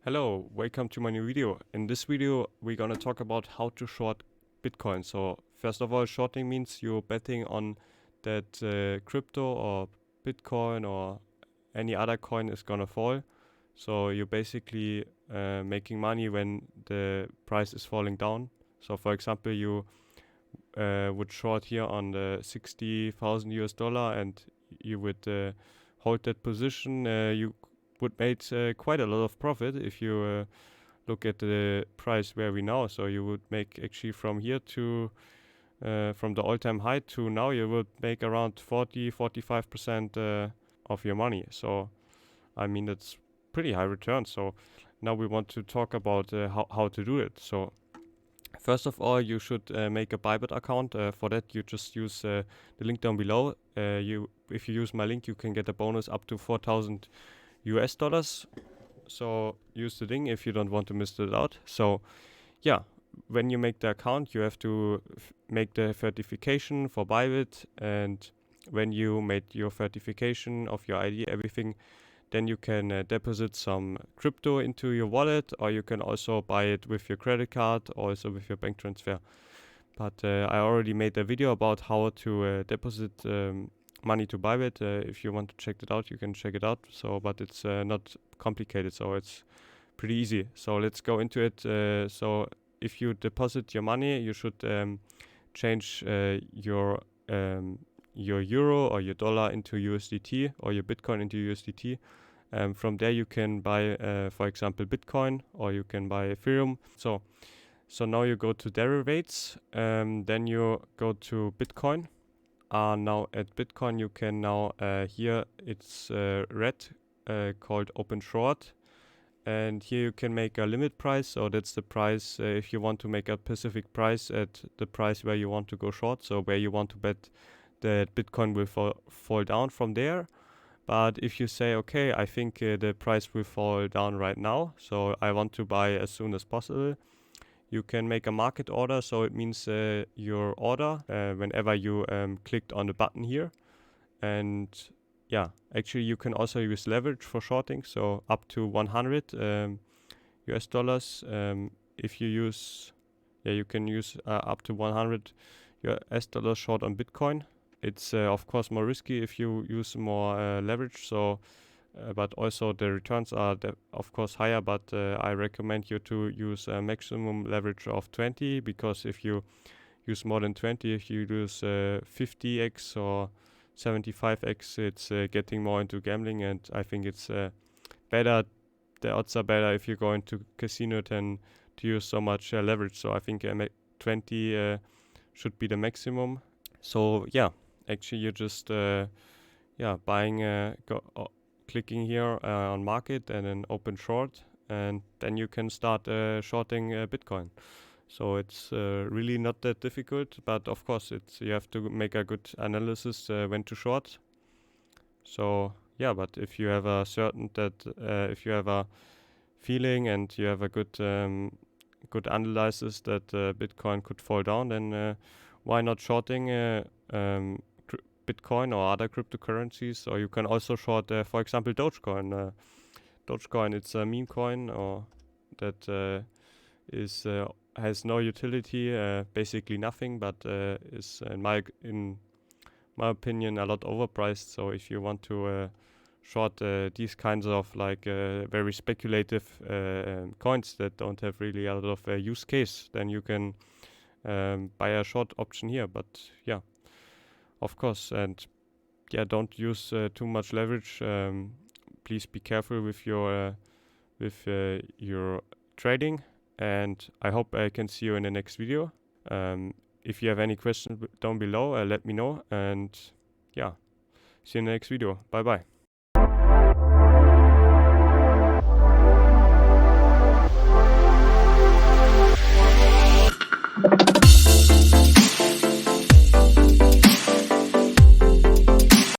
Hello, welcome to my new video. In this video, we're gonna talk about how to short Bitcoin. So first of all, shorting means you're betting on that crypto or Bitcoin or any other coin is gonna fall. So you're basically making money when the price is falling down. So for example, you would short here on the 60,000 US dollar and you would hold that position. You would make quite a lot of profit if you look at the price where we now. So you would make actually from here to from the all-time high to now, you would make around 45% of your money. So I mean, that's pretty high return. So now we want to talk about how to do it. So first of all, you should make a Bybit account. For that, you just use the link down below. If you use my link, you can get a bonus up to 4,000 US dollars. So use the link if you don't want to miss it out. So yeah, when you make the account, you have to make the certification for Bybit, and when you made your certification of your ID, everything, then you can deposit some crypto into your wallet, or you can also buy it with your credit card, also with your bank transfer. But I already made a video about how to deposit money to Bybit. If you want to check it out, you can check it out. So, but it's not complicated, so it's pretty easy. So let's go into it. So if you deposit your money, you should change your euro or your dollar into USDT or your Bitcoin into USDT. From there you can buy, for example, Bitcoin, or you can buy Ethereum. So now you go to derivatives, then you go to Bitcoin. Now at Bitcoin you can now here it's red called open short, and here you can make a limit price. So that's the price if you want to make a specific price at the price where you want to go short, so where you want to bet that Bitcoin will fall down from there. But if you say, okay, I think the price will fall down right now, so I want to buy as soon as possible, you can make a market order. So it means your order whenever you clicked on the button here. And yeah, actually you can also use leverage for shorting, so up to 100 US dollars. If you use, you can use up to 100 US dollars short on Bitcoin. It's of course more risky if you use more leverage. So but also the returns are of course higher, but I recommend you to use a maximum leverage of 20, because if you use more than 20, if you use 50x or 75x, it's getting more into gambling, and I think it's better, the odds are better if you go into casino than to use so much leverage. So I think 20 should be the maximum. So yeah, actually you just buying clicking here on market and then open short, and then you can start shorting Bitcoin. So it's really not that difficult, but of course you have to make a good analysis when to short. So yeah, but if you have a if you have a feeling and you have a good analysis that Bitcoin could fall down, then why not shorting Bitcoin or other cryptocurrencies? Or you can also short, for example, Dogecoin. Dogecoin, it's a meme coin, or that has no utility, basically nothing, but is in my opinion a lot overpriced. So if you want to short these kinds of like very speculative coins that don't have really a lot of use case, then you can buy a short option here. But yeah, of course, and yeah, don't use too much leverage. Please be careful with your trading, and I hope I can see you in the next video. If you have any questions down below, let me know, and yeah, see you in the next video. Bye bye.